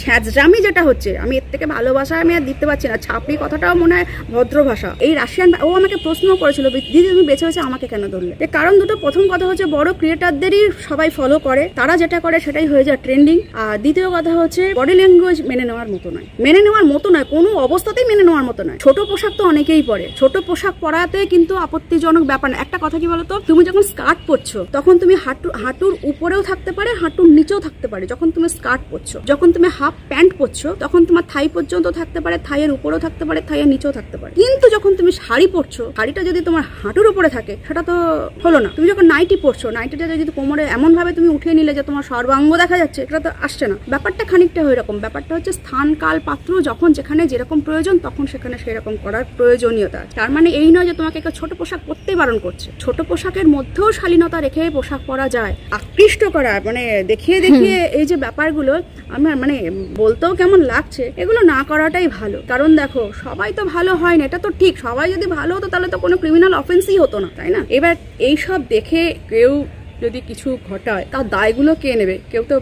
ছ্যাঁচড়ামি যেটা হচ্ছে, আমি এর থেকে ভালোবাসা আমি আর দিতে পারছি না। ছাপড়ি কথাটাও মনে হয় ভদ্র ভাষা। এই রাশিয়ান ও আমাকে প্রশ্ন করেছিল, দিদি তুমি বেছে বেছে আমাকে কেন ধরলে? কারণ দুটো, প্রথম কথা হচ্ছে বড় ক্রিয়েটারদেরই সবাই ফলো করে, তারা যেটা করে সেটাই হয়ে যায় ট্রেন্ডিং। আর দ্বিতীয় কথা হচ্ছে বডি ল্যাঙ্গুয়েজ মেনে নেওয়ার মতো নয়, মেনে নেওয়ার মতো নয়, কোনো অবস্থাতেই মেনে নেওয়ার মতো নয়। ছোট পোশাক তো অনেকেই পরে, ছোট পোশাক পরাতে কিন্তু আপত্তিজনক ব্যাপার না। একটা কথা কি বলতো, তুমি যখন স্কার্ট পরছো তখন তুমি হাঁটুর উপরেও থাকতে পারে, হাঁটুর নিচেও থাকতে পারে যখন তুমি স্কার্ট পরছো। যখন তুমি হাফ প্যান্ট পরছো তখন তোমার থাই পর্যন্ত থাকতে পারে, থাইয়ের উপরেও থাকতে পারে, থাইয়ের নিচেও থাকতে পারে। কিন্তু যখন তুমি শাড়ি পরছো, শাড়িটা যদি তোমার হাঁটুর উপরে থাকে সেটা তো হলো না। তুমি যখন নাইটি পরছো, নাইটিটা যদি কোমরে এমন ভাবে তুমি উঠিয়ে নিলে যে তোমার সর্বাঙ্গ দেখা যাচ্ছে, এটা তো আসছে না। ব্যাপারটা খানিকটা এরকম, ব্যাপারটা হচ্ছে স্থান কাল পাত্র, যখন যেখানে যেরকম প্রয়োজন তখন সেখানে সেরকম করার প্রয়োজনীয়তা। তার মানে এই নয় যে তোমাকে একটা ছোট পোশাক পরতেই বারণ করছে। ছোট পোশাকের মধ্যেও শালীনতা রেখে পোশাক পরা যায়। আকৃষ্ট করা, মানে দেখিয়ে দেখিয়ে এই যে ব্যাপারগুলো আমার মানে বলতেও কেমন লাগছে, এগুলো না করাটাই ভালো। কারণ দেখো সবাই তো ভালো হয় না, এটা তো ঠিক। সবাই যদি ভালো হতো তাহলে তো কোনো ক্রিমিনাল অফেন্সই হতো না, তাই না? এবার এইসব দেখে কেউ যদি কিছু ঘটায় তার দায়গুলো কে নেবে? কেউ তো,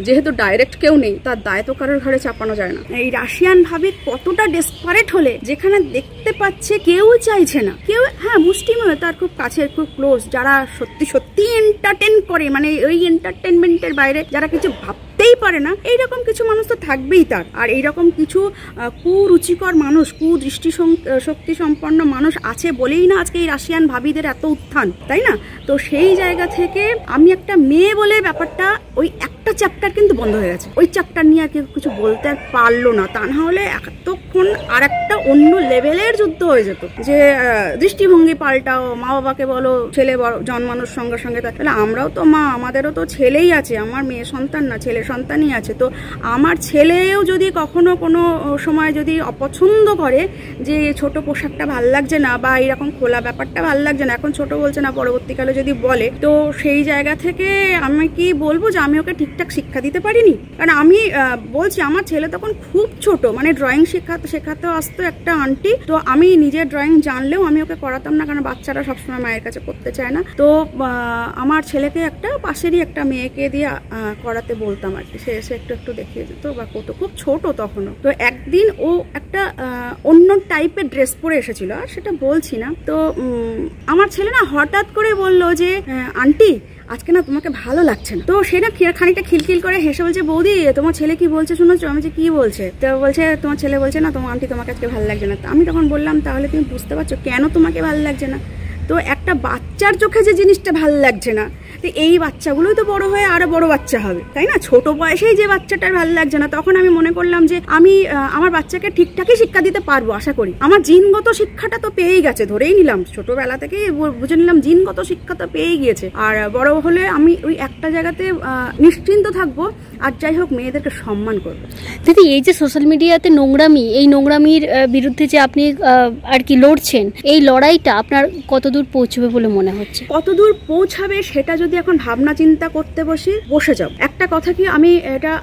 যেহেতু ডাইরেক্ট কেউ নেই, তার দায় তো কারোর ঘরে চাপানো যায় না। এই রাশিয়ান ভাবি কতটা ডেসপারেট হলে, যেখানে দেখতে পাচ্ছে কেউ চাইছে না, কেউ, হ্যাঁ মুষ্টিমেয় তার খুব কাছের, খুব ক্লোজ, যারা সত্যি সত্যি এন্টারটেন করে, মানে ওই এন্টারটেনমেন্টের বাইরে যারা কিছু ভাবতেই পারে না, এইরকম কিছু মানুষ তো থাকবেই তার। আর এইরকম কিছু কুরুচিকর মানুষ, কুদৃষ্টি শক্তি সম্পন্ন মানুষ আছে বলেই না আজকে এই রাশিয়ান ভাবিদের এত উত্থান, তাই না? তো সেই জায়গা থেকে আমি একটা মেয়ে বলে ব্যাপারটা, ওই একটা চ্যাপ্টার কিন্তু বন্ধ হয়ে গেছে। ওই চ্যাপ্টার নিয়ে আর কেউ কিছু বলতে আর পারলো না। তা না হলে এতক্ষণ আর একটা অন্য লেভেলের যুদ্ধ হয়ে যেত, যে দৃষ্টিভঙ্গি পাল্টাও, মা বাবাকে বলো, ছেলে জন্মানোর সঙ্গে সঙ্গে। তাহলে আমরাও তো মা, আমাদেরও তো ছেলেই আছে, আমার মেয়ে সন্তান না, ছেলে সন্তানই আছে। তো আমার ছেলেও যদি কখনো কোনো সময় যদি অপছন্দ করে যে ছোট পোশাকটা ভাল লাগছে না, বা এরকম খোলা ব্যাপারটা ভাল লাগছে না, এখন ছোট বলছে না, পরবর্তীকালে যদি বলে, তো সেই জায়গা থেকে আমি কি বলবো যে আমি ওকে ঠিকঠাক শিক্ষা দিতে পারিনি? কারণ আমি বলছি আমার ছেলে তখন খুব ছোট, মানে ড্রয়িং শেখাতে আসতো একটা আন্টি। তো আমি নিজের ড্রয়িং জানলেও আমি ওকে করাতাম না, কারণ বাচ্চারা সবসময় মায়ের কাছে করতে চায় না। তো আমার ছেলেকে একটা পাশেরই একটা মেয়েকে দিয়ে করাতে বলতাম আর কি, সে এসে একটু একটু দেখিয়ে দিত বা কত, খুব ছোট তখনও। তো একদিন ও একটা অন্য টাইপের ড্রেস পরে এসেছিল, আর সেটা বলছি না। তো আমার ছেলে না হঠাৎ করে বললো যে আন্টি আজকে না তোমাকে ভালো লাগছে না। তো সে না খানিকটা খিলখিল করে হেসে বলছে, বৌদি তোমার ছেলে কি বলছে শুনেছো? আমি যে কি বলছে? তো বলছে তোমার ছেলে বলছে না তোমার আন্টি তোমাকে আজকে ভালো লাগছে না। আমি তখন বললাম তাহলে তুমি বুঝতে পারছো কেন তোমাকে ভালো লাগছে না? তো একটা বাচ্চার চোখে যে জিনিসটা ভালো লাগছে না, তো এই বাচ্চাগুলোই তো বড় হয়ে আরো বড় বাচ্চা হবে, তাই না? ছোট বয়সেই যে বাচ্চাটার ভালো লাগছে না, তখন আমি মনে করলাম যে আমি আমার বাচ্চাকে ঠিকঠাকই শিক্ষা দিতে পারবো আশা করি। আমার জিনগত শিক্ষাটা তো পেয়েই গেছে, ধরেই নিলাম, ছোটবেলা থেকেই বুঝে নিলাম জিনগত শিক্ষা তো পেয়েই গিয়েছে। আর বড় হলে আমি ওই একটা জায়গাতে নিশ্চিন্ত থাকবো, আর যাই হোক মেয়েদেরকে সম্মান করবো। দিদি, এই যে সোশ্যাল মিডিয়াতে নোংরামি, এই নোংরামির বিরুদ্ধে যে আপনি আর কি লড়ছেন, এই লড়াইটা আপনার কতদূর পৌঁছবে বলে মনে হচ্ছে? কতদূর পৌঁছাবে সেটা যদি এখন ভাবনা চিন্তা করতে বসে যাও। একটা কথা কি,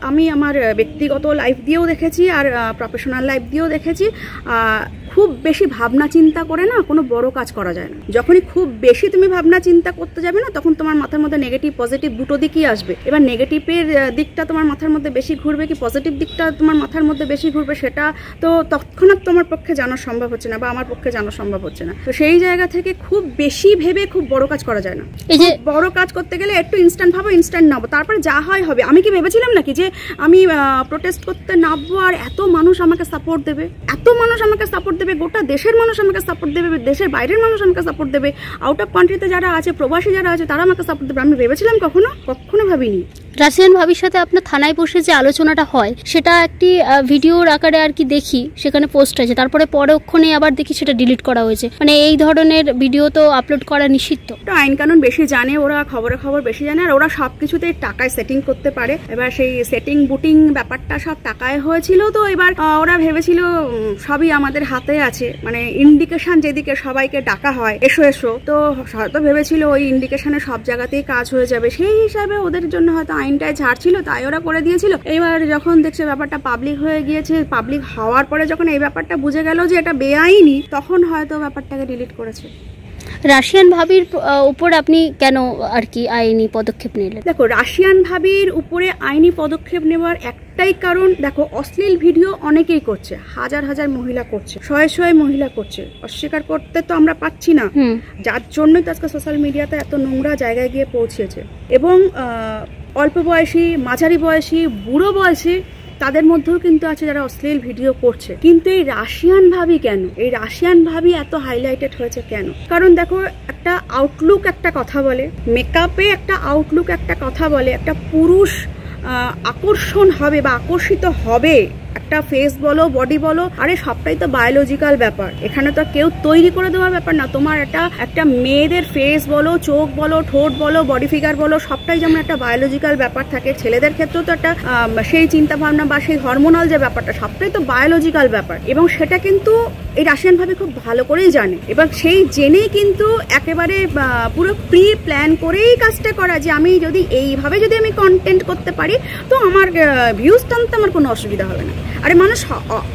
আমি আমার ব্যক্তিগত লাইফ দিয়েও দেখেছি আর প্রফেশনাল লাইফ দিয়েও দেখেছি, খুব বেশি ভাবনা চিন্তা করে না কোনো বড় কাজ করা যায় না। যখনই খুব বেশি তুমি ভাবনা চিন্তা করতে যাবে না, তখন তোমার মাথার মধ্যে নেগেটিভ পজিটিভ দুটো দিকই আসবে। এবার নেগেটিভের দিকটা তোমার মাথার মধ্যে বেশি ঘুরবে কি পজিটিভ দিকটা তোমার মাথার মধ্যে বেশি ঘুরবে, সেটা তো তৎক্ষণাৎ তোমার পক্ষে জানা সম্ভব হচ্ছে না, বা আমার পক্ষে জানা সম্ভব হচ্ছে না। তো সেই জায়গা থেকে খুব বেশি ভেবে খুব বড় কাজ করা যায় না। এই যে বড় কাজ করতে গেলে একটু ইনস্ট্যান্ট ভাবো, ইনস্ট্যান্ট নাবো, তারপরে যা হয় হবে। আমি কি ভেবেছিলাম নাকি যে আমি প্রোটেস্ট করতে নামবো আর এত মানুষ আমাকে সাপোর্ট দেবে, এত মানুষ আমাকে সাপোর্ট দেবে, গোটা দেশের মানুষ আমাকে সাপোর্ট দেবে, দেশের বাইরের মানুষ আমাকে সাপোর্ট দেবে, আউট অফ কান্ট্রিতে যারা আছে, প্রবাসী যারা আছে, তারা আমাকে সাপোর্ট দেবে? আমি ভেবেছিলাম কখনো ভাবিনি। রাশিয়ান ভাবির সাথে আপনার থানায় বসে যে আলোচনাটা হয়, সেটা একটি ভিডিওর আকারে আর কি দেখি, সেখানে পোস্ট আছে, তারপরে পরক্ষণে আবার দেখি সেটা ডিলিট করা হয়েছে। মানে এই ধরনের ভিডিও তো আপলোড করা নিষিদ্ধ। তো আইন কানুন বেশি জানে ওরা, খবর বেশি জানে, আর ওরা সবকিছুতে টাকায় সেটিং করতে পারে। এবার সেই সেটিং বুটিং ব্যাপারটা সব টাকায় হয়েছিল। তো এবার ওরা ভেবেছিল সবই আমাদের হাতে আছে, মানে ইন্ডিকেশন যেদিকে সবাইকে ডাকা হয় এসো, তো হয়তো ভেবেছিল ওই ইন্ডিকেশনে সব জায়গাতেই কাজ হয়ে যাবে। সেই হিসাবে ওদের জন্য হয়তো আইনটায় ছাড় ছিল, তাই ওরা করে দিয়েছিল। এবার যখন দেখছে ব্যাপারটা পাবলিক হয়ে গিয়েছে, পাবলিক হওয়ার পরে যখন এই ব্যাপারটা বুঝে গেল যে এটা বেআইনি, তখন হয়তো ব্যাপারটাকে ডিলিট করেছে। রাশিয়ান ভাবির উপর আপনি কেন আর কি আইনি পদক্ষেপ নিলেন? দেখো, রাশিয়ান ভাবির উপরে আইনি পদক্ষেপ নেওয়ার একটাই কারণ, দেখো অশ্লীল ভিডিও অনেকেই করছে, হাজার হাজার মহিলা করছে, শয়ে শয়ে মহিলা করছে, অস্বীকার করতে তো আমরা পাচ্ছি না, যার জন্যই তো আজকে সোশ্যাল মিডিয়াতে এত নোংরা জায়গায় গিয়ে পৌঁছেছে। এবং অল্প বয়সী, মাঝারি বয়সী, বুড়ো বয়সী তাদের মধ্যেও কিন্তু আছে যারা অশ্লীল ভিডিও করছে। কিন্তু এই রাশিয়ান ভাবি কেন, এই রাশিয়ান ভাবি এত হাইলাইটেড হয়েছে কেন? কারণ দেখো, একটা আউটলুক একটা কথা বলে, মেকআপে একটা আউটলুক একটা কথা বলে, একটা পুরুষ আকর্ষণ হবে বা আকর্ষিত হবে, একটা ফেস বলো, বডি বলো, আরে সবটাই তো বায়োলজিক্যাল ব্যাপার। এখানে তো কেউ তৈরি করে দেওয়ার ব্যাপার না। তোমার একটা মেয়েদের ফেস বলো, চোখ বলো, ঠোঁট বলো, বডি ফিগার বলো, সবটাই যেমন একটা বায়োলজিক্যাল ব্যাপার থাকে, ছেলেদের ক্ষেত্রেও তো একটা সেই চিন্তা ভাবনা বা সেই হরমোনাল যে ব্যাপারটা, সবটাই তো বায়োলজিক্যাল ব্যাপার। এবং সেটা কিন্তু এই রাশিয়ান ভাবে খুব ভালো করেই জানে, এবং সেই জেনেই কিন্তু একেবারে পুরো প্রি প্ল্যান করেই কাজটা করা, যে আমি যদি এইভাবে যদি আমি কন্টেন্ট করতে পারি তো আমার ভিউজ টানতে আমার কোনো অসুবিধা হবে না। আরে মানুষ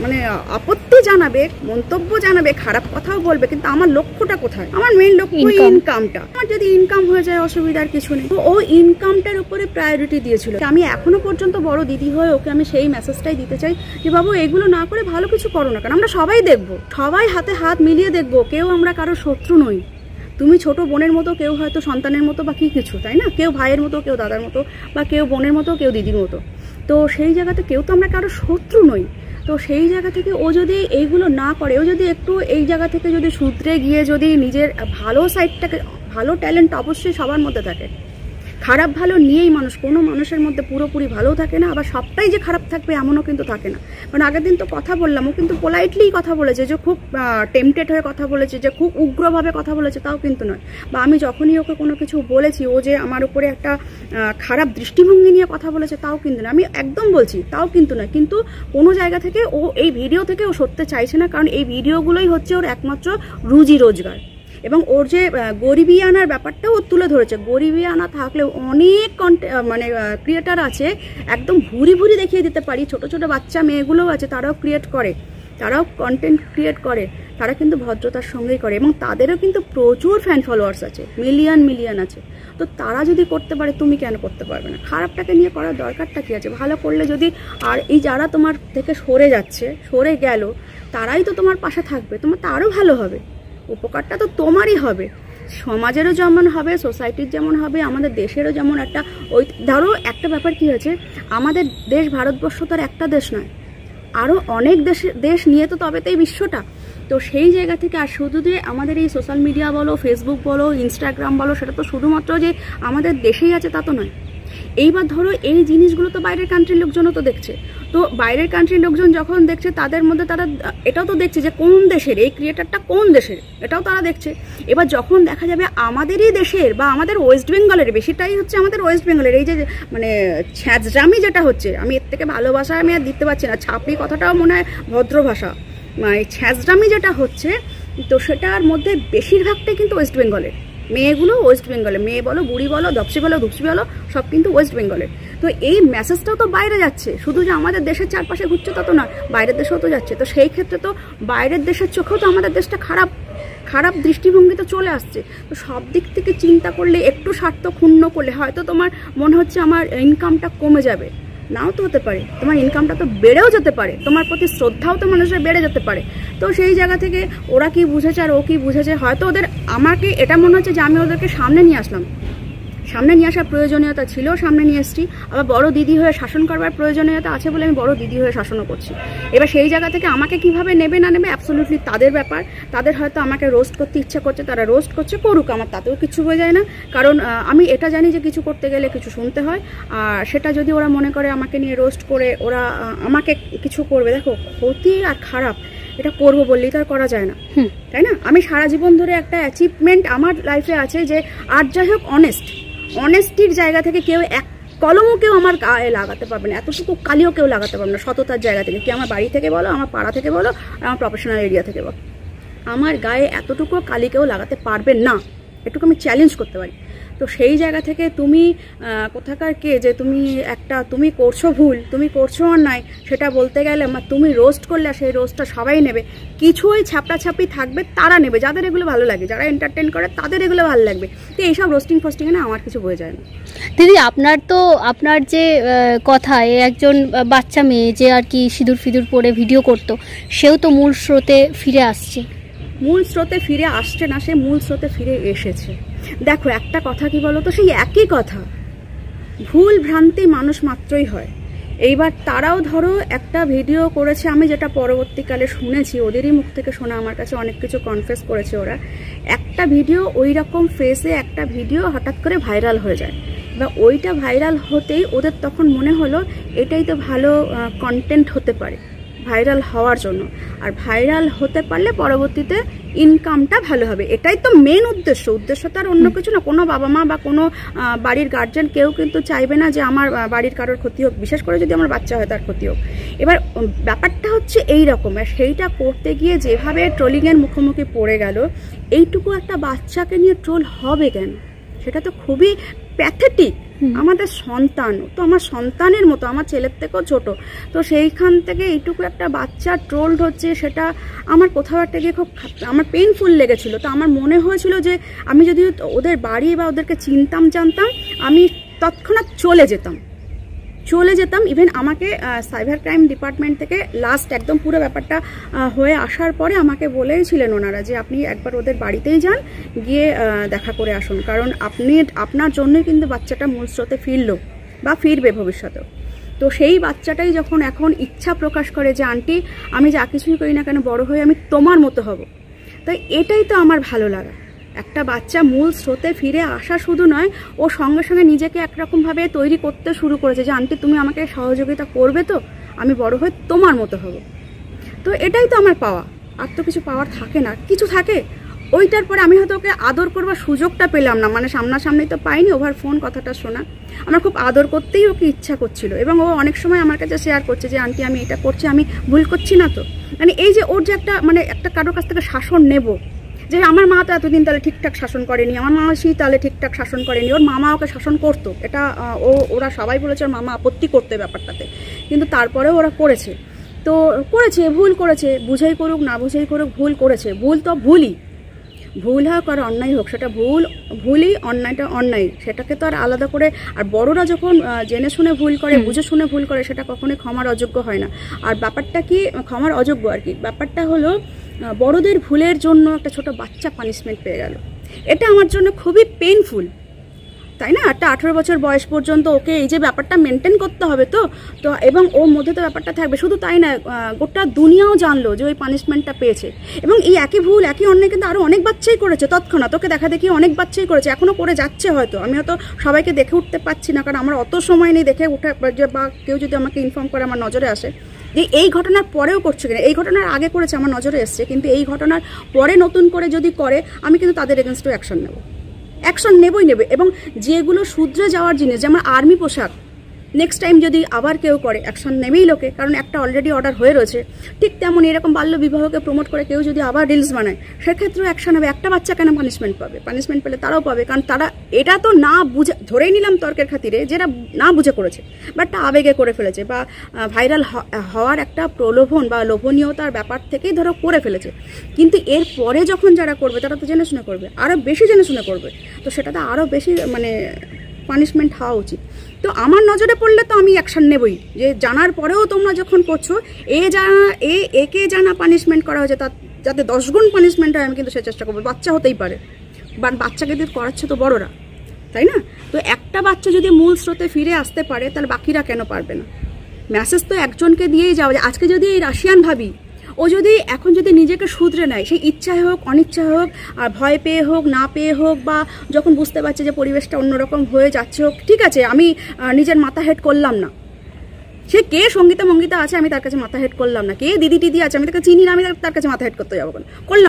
মানে আপত্তি জানাবে, মন্তব্য জানাবে, খারাপ কথাও বলবে, কিন্তু আমার লক্ষ্যটা কোথায়? আমার মেইন লক্ষ্য ইনকামটা। আমার যদি ইনকাম হয়ে যায় অসুবিধার কিছু নেই। তো ও ইনকামটার উপরে প্রায়োরিটি দিয়েছিল। আমি এখনো পর্যন্ত বড় দিদি হয়ে ওকে আমি সেই মেসেজটাই দিতে চাই যে বাবু, এগুলো না করে ভালো কিছু করো না, কারণ আমরা সবাই দেখবো, সবাই হাতে হাত মিলিয়ে দেখবো, কেউ আমরা কারো শত্রু নই। তুমি ছোট বোনের মতো, কেউ হয়তো সন্তানের মতো বা কি কিছু, তাই না? কেউ ভাইয়ের মতো, কেউ দাদার মতো, বা কেউ বোনের মতো, কেউ দিদির মতো। তো সেই জায়গাতে কেউ তো আমরা কারো শত্রু নই। তো সেই জায়গা থেকে ও যদি এইগুলো না করে, ও যদি একটু এই জায়গা থেকে যদি শুধরে গিয়ে যদি নিজের ভালো সাইডটাকে, ভালো ট্যালেন্ট অবশ্যই সবার মধ্যে থাকে, খারাপ ভালো নিয়েই মানুষ, কোনো মানুষের মধ্যে পুরোপুরি ভালো থাকে না, আবার সবটাই যে খারাপ থাকবে এমনও কিন্তু থাকে না। কারণ আগের দিন তো কথা বললাম, ও কিন্তু পোলাইটলি কথা বলেছে, যে খুব টেম্পটেড হয়ে কথা বলেছে, যে খুব উগ্রভাবে কথা বলেছে, তাও কিন্তু নয়। বা আমি যখনই ওকে কোনো কিছু বলেছি, ও যে আমার উপরে একটা খারাপ দৃষ্টিভঙ্গি নিয়ে কথা বলেছে, তাও কিন্তু না। আমি একদম বলছি তাও কিন্তু নয়। কিন্তু কোনো জায়গা থেকে ও এই ভিডিও থেকে ও সরতে চাইছে না, কারণ এই ভিডিওগুলোই হচ্ছে ওর একমাত্র রুজি রোজগার। এবং ওর যে গরিবিয়ানার ব্যাপারটাও ও তুলে ধরেছে। গরিবিয়ানা থাকলেও অনেক মানে ক্রিয়েটার আছে, একদম ভুরি ভুরি দেখিয়ে দিতে পারি, ছোট ছোট বাচ্চা মেয়েগুলোও আছে, তারাও ক্রিয়েট করে, তারাও কন্টেন্ট ক্রিয়েট করে, তারা কিন্তু ভদ্রতার সঙ্গেই করে, এবং তাদেরও কিন্তু প্রচুর ফ্যান ফলোয়ার্স আছে, মিলিয়ন মিলিয়ন আছে। তো তারা যদি করতে পারে, তুমি কেন করতে পারবে না? খারাপটাকে নিয়ে করার দরকারটা কী আছে? ভালো করলে যদি, আর এই যারা তোমার থেকে সরে যাচ্ছে, সরে গেল, তারাই তো তোমার পাশে থাকবে, তোমার তো আরও ভালো হবে, উপকারটা তো তোমারই হবে, সমাজেরও যেমন হবে, সোসাইটির যেমন হবে, আমাদের দেশেরও যেমন একটা, ওই ধরো একটা ব্যাপার কি হয়েছে, আমাদের দেশ ভারতবর্ষ তো আর একটা দেশ নয়, আরও অনেক দেশ নিয়ে তো তবে তো এই বিশ্বটা। তো সেই জায়গা থেকে, আর শুধু যে আমাদের এই সোশ্যাল মিডিয়া বলো, ফেসবুক বলো, ইনস্টাগ্রাম বলো, সেটা তো শুধুমাত্র যে আমাদের দেশেই আছে তা তো নয়। এইবার ধরো এই জিনিসগুলো তো বাইরের কান্ট্রির লোকজনও তো দেখছে। তো বাইরের কান্ট্রির লোকজন যখন দেখছে, তাদের মধ্যে তারা এটাও তো দেখছে যে কোন দেশের এই ক্রিয়েটারটা, কোন দেশের, এটাও তারা দেখছে। এবার যখন দেখা যাবে আমাদেরই দেশের বা আমাদের ওয়েস্ট বেঙ্গলের, বেশিটাই হচ্ছে আমাদের ওয়েস্ট বেঙ্গলের, এই যে মানে ছ্যাঁচড়ামি যেটা হচ্ছে, আমি এর থেকে ভালোবাসা আমি আর দিতে পারছি না, ছাপড়ি কথাটাও মনে হয় ভদ্র ভাষা, মানে ছ্যাঁচড়ামি যেটা হচ্ছে, তো সেটার মধ্যে বেশিরভাগটাই কিন্তু ওয়েস্ট বেঙ্গলের। মেয়েগুলো ওয়েস্ট বেঙ্গলে, মেয়ে বলো, বুড়ি বলো, দপসি বলো, ধুপসি বলো, সব কিন্তু ওয়েস্ট বেঙ্গলের। তো এই মেসেজটাও তো বাইরে যাচ্ছে, শুধু যে আমাদের দেশের চারপাশে ঘুরছে তা তো না, বাইরের দেশেও তো যাচ্ছে। তো সেই ক্ষেত্রে তো বাইরের দেশের চোখেও তো আমাদের দেশটা খারাপ দৃষ্টিভঙ্গি তো চলে আসছে। তো সব দিক থেকে চিন্তা করলে, একটু স্বার্থ ক্ষুণ্ণ করলে হয়তো তোমার মনে হচ্ছে আমার ইনকামটা কমে যাবে, নাও তো হতে পারে, তোমার ইনকামটা তো বেড়েও যেতে পারে, তোমার প্রতি শ্রদ্ধাও তো মানুষের বেড়ে যেতে পারে। তো সেই জায়গা থেকে ওরা কি বুঝেছে আর ও কি বুঝেছে, হয়তো ওদের, আমাকে এটা মনে হচ্ছে যে আমি ওদেরকে সামনে নিয়ে আসলাম, সামনে নিয়ে আসার প্রয়োজনীয়তা ছিল, সামনে নিয়ে এসছি। আবার বড় দিদি হয়ে শাসন করবার প্রয়োজনীয়তা আছে বলে আমি বড় দিদি হয়ে শাসনও করছি। এবার সেই জায়গা থেকে আমাকে কিভাবে নেবে না নেবে অ্যাবসলিউটলি তাদের ব্যাপার। তাদের হয়তো আমাকে রোস্ট করতে ইচ্ছা করছে, তারা রোস্ট করছে, করুক, আমার তাতেও কিছু হয়ে যায় না। কারণ আমি এটা জানি যে কিছু করতে গেলে কিছু শুনতে হয়, আর সেটা যদি ওরা মনে করে আমাকে নিয়ে রোস্ট করে ওরা আমাকে কিছু করবে, দেখো ক্ষতি আর খারাপ এটা করবো বললেই তো আর করা যায় না, তাই না? আমি সারা জীবন ধরে একটা অ্যাচিভমেন্ট আমার লাইফে আছে যে, আর যাই হোক অনেস্টির জায়গা থেকে কেউ এক কলমও কেউ আমার গায়ে লাগাতে পারবে না, এতটুকু কালিও কেউ লাগাতে পারবে না, সততার জায়গা থেকে, কি আমার বাড়ি থেকে বলো, আমার পাড়া থেকে বলো, আমার প্রফেশনাল এরিয়া থেকে বলো, আমার গায়ে এতটুকু কালি কেউ লাগাতে পারবে না, এটুকু আমি চ্যালেঞ্জ করতে পারি। তো সেই জায়গা থেকে তুমি কোথাকার কে যে তুমি করছো ভুল, তুমি করছো অন্যায়, সেটা বলতে গেলে তুমি রোস্ট করলে সেই রোস্টটা সবাই নেবে। কিছু ওই ছাপড়ি থাকবে, তারা নেবে, যাদের এগুলো ভালো লাগে, যারা এন্টারটেন করে তাদের এগুলো ভালো লাগবে। তো এইসব রোস্টিং ফোস্টিংয়ে না আমার কিছু বয়ে যায় না। দিদি, আপনার যে কথা, একজন বাচ্চা মেয়ে যে আর কি সিঁদুর ফিঁদুর পরে ভিডিও করতো, সেও তো মূল স্রোতে ফিরে আসছে। মূল স্রোতে ফিরে আসছে না, সে মূল স্রোতে ফিরে এসেছে। দেখো একটা কথা কি বলো তো, সেই একই কথা, ভুল ভ্রান্তি মানুষ মাত্রই হয়। এইবার তারাও ধরো একটা ভিডিও করেছে, আমি যেটা পরবর্তীকালে শুনেছি, ওদেরই মুখ থেকে শোনা, আমার কাছে অনেক কিছু কনফেস করেছে ওরা। একটা ভিডিও, ওই রকম ফেসে একটা ভিডিও হঠাৎ করে ভাইরাল হয়ে যায়, বা ওইটা ভাইরাল হতেই ওদের তখন মনে হলো এটাই তো ভালো কন্টেন্ট হতে পারে ভাইরাল হওয়ার জন্য, আর ভাইরাল হতে পারলে পরবর্তীতে ইনকামটা ভালো হবে। এটাই তো মেন উদ্দেশ্য তো আর অন্য কিছু না। কোনো বাবা মা বা কোনো বাড়ির গার্জেন কেউ কিন্তু চাইবে না যে আমার বাড়ির কারোর ক্ষতি হোক, বিশেষ করে যদি আমার বাচ্চা হয় তার ক্ষতি হোক। এবার ব্যাপারটা হচ্ছে এই রকম, সেইটা করতে গিয়ে যেভাবে ট্রোলিংয়ের মুখোমুখি পড়ে গেল, এইটুকু একটা বাচ্চাকে নিয়ে ট্রোল হবে কেন? সেটা তো খুবই প্যাথেটিক। আমাদের সন্তান, তো আমার সন্তানের মতো, আমার ছেলের থেকেও ছোট, তো সেইখান থেকে এইটুকু একটা বাচ্চা ট্রোলড হচ্ছে, সেটা আমার কোথাও একটা গিয়ে খুব আমার পেইনফুল লেগেছিল। তো আমার মনে হয়েছিল যে আমি যদি ওদের বাড়ি বা ওদেরকে চিনতাম জানতাম, আমি তৎক্ষণাৎ চলে যেতাম। ইভেন আমাকে সাইবার ক্রাইম ডিপার্টমেন্ট থেকে লাস্ট একদম পুরো ব্যাপারটা হয়ে আসার পরে আমাকে বলেইছিলেন ওনারা যে আপনি একবার ওদের বাড়িতেই যান, গিয়ে দেখা করে আসুন, কারণ আপনার জন্যই কিন্তু বাচ্চাটা মূল স্রোতে ফিরলো বা ফিরবে ভবিষ্যতেও। তো সেই বাচ্চাটাই যখন এখন ইচ্ছা প্রকাশ করে যে আন্টি আমি যা কিছুই করি না কেন বড় হয়ে আমি তোমার মতো হব, তাই এটাই তো আমার ভালো লাগা। একটা বাচ্চা মূল স্রোতে ফিরে আসা শুধু নয়, ও সঙ্গে সঙ্গে নিজেকে একরকমভাবে তৈরি করতে শুরু করেছে যে আন্টি তুমি আমাকে সহযোগিতা করবে তো, আমি বড় হয়ে তোমার মতো হব। তো এটাই তো আমার পাওয়া, আর তো কিছু পাওয়ার থাকে না। কিছু থাকে ওইটার পরে আমি হয়তো ওকে আদর করবার সুযোগটা পেলাম না, মানে সামনাসামনি তো পাইনি, ওভার ফোন কথাটা শোনা, আমার খুব আদর করতেই ওকে ইচ্ছা করছিল। এবং ও অনেক সময় আমার কাছে শেয়ার করছে যে আন্টি আমি এটা করছি, আমি ভুল করছি না তো। মানে এই যে ওর যে একটা কারোর কাছ থেকে শাসন নেব, যে আমার মা তো এতদিন তাহলে ঠিকঠাক শাসন করেনি, আমার মাসি তাহলে ঠিকঠাক শাসন করেনি, ওর মামা ওকে শাসন করতো, এটা ওরা সবাই বলেছে ওর মামা আপত্তি করতে ব্যাপারটাতে, কিন্তু তারপরেও ওরা করেছে। তো করেছে, ভুল করেছে, বুঝেই করুক না বুঝেই করুক, ভুল করেছে। ভুল তো ভুল হোক আর অন্যায় হোক, সেটা ভুলই, অন্যায়টা অন্যায়, সেটাকে তো আর আলাদা করে। আর বড়রা যখন জেনে শুনে ভুল করে, বুঝে শুনে ভুল করে, সেটা কখনোই ক্ষমার অযোগ্য হয় না। আর ব্যাপারটা কি ক্ষমার অযোগ্য আর কি, ব্যাপারটা হলো বড়দের ভুলের জন্য একটা ছোট বাচ্চা পানিশমেন্ট পেয়ে গেল, এটা আমার জন্য খুবই পেইনফুল, তাই না? একটা 18 বছর বয়স পর্যন্ত ওকে এই যে ব্যাপারটা মেনটেন করতে হবে, তো এবং ওর মধ্যে তো ব্যাপারটা থাকবে। শুধু তাই না, গোটা দুনিয়াও জানলো যে ওই পানিশমেন্টটা পেয়েছে। এবং এই একই ভুল একই অন্যায় কিন্তু আরও অনেক বাচ্চাই করেছে, তৎক্ষণাৎ ওকে দেখা দেখি অনেক বাচ্চাই করেছে, এখনও করে যাচ্ছে। হয়তো আমি হয়তো সবাইকে দেখে উঠতে পারছি না, কারণ আমার অত সময় নেই দেখে উঠে, বা কেউ যদি আমাকে ইনফর্ম করে আমার নজরে আসে যে এই ঘটনার পরেও করছে কিনা। এই ঘটনার আগে করেছে, আমার নজরে এসছে, কিন্তু এই ঘটনার পরে নতুন করে যদি করে, আমি কিন্তু তাদের এগেনস্টও অ্যাকশন নেবই। এবং যেগুলো শুধরে যাওয়ার জিনিস, যেমন আর্মি পোশাক, নেক্সট টাইম যদি আবার কেউ করে, অ্যাকশন নেবেই লোকে, কারণ একটা অলরেডি অর্ডার হয়ে রয়েছে। ঠিক তেমন এরকম বাল্য বিবাহকে প্রমোট করে কেউ যদি আবার রিলস বানায়, সেক্ষেত্রেও অ্যাকশন হবে। একটা বাচ্চা কেন পানিশমেন্ট পাবে? পানিশমেন্ট পেলে তারাও পাবে, কারণ তারা এটা তো না বুঝে, ধরেই নিলাম তর্কের খাতিরে, যেটা না বুঝে করেছে, বাট আবেগে করে ফেলেছে, বা ভাইরাল হওয়ার একটা প্রলোভন বা লোভনীয়তার ব্যাপার থেকেই ধরো করে ফেলেছে। কিন্তু এর পরে যখন যারা করবে, তারা তো জেনে শুনে করবে, আরও বেশি জেনে শুনে করবে, তো সেটাতে আরও বেশি পানিশমেন্ট হওয়া উচিত। তো আমার নজরে পড়লে তো আমি অ্যাকশন নেবই, যে জানার পরেও তোমরা যখন করছো, একে জানা পানিশমেন্ট করা হয়েছে, যাতে 10 গুণ পানিশমেন্ট হয়, আমি কিন্তু সে চেষ্টা করবো। বাচ্চা হতেই পারে, বাট বাচ্চাকে দিয়ে করাচ্ছে তো বড়রা, তাই না? তো একটা বাচ্চা যদি মূল স্রোতে ফিরে আসতে পারে, তাহলে বাকিরা কেন পারবে না? মেসেজ তো একজনকে দিয়েই যাওয়া যায়। আজকে যদি এই রাশিয়ান ভাবি, ও যদি এখন যদি নিজেকে শুধরে নেয়, সেই ইচ্ছায় হোক অনিচ্ছায় হোক, আর ভয় পেয়ে হোক না পেয়ে হোক, বা যখন বুঝতে পারছে যে পরিবেশটা অন্যরকম হয়ে যাচ্ছে হোক, ঠিক আছে আমি নিজের মাথা হেড করলাম না, সে কে সঙ্গীতা মঙ্গীতা আছে আমি তার কাছে মাথা হেড করলাম না, কে দিদি টিদি আছে আমি তাকে চিনি না, আমি তার কাছে মাথা হেড করতে যাবো, করলাম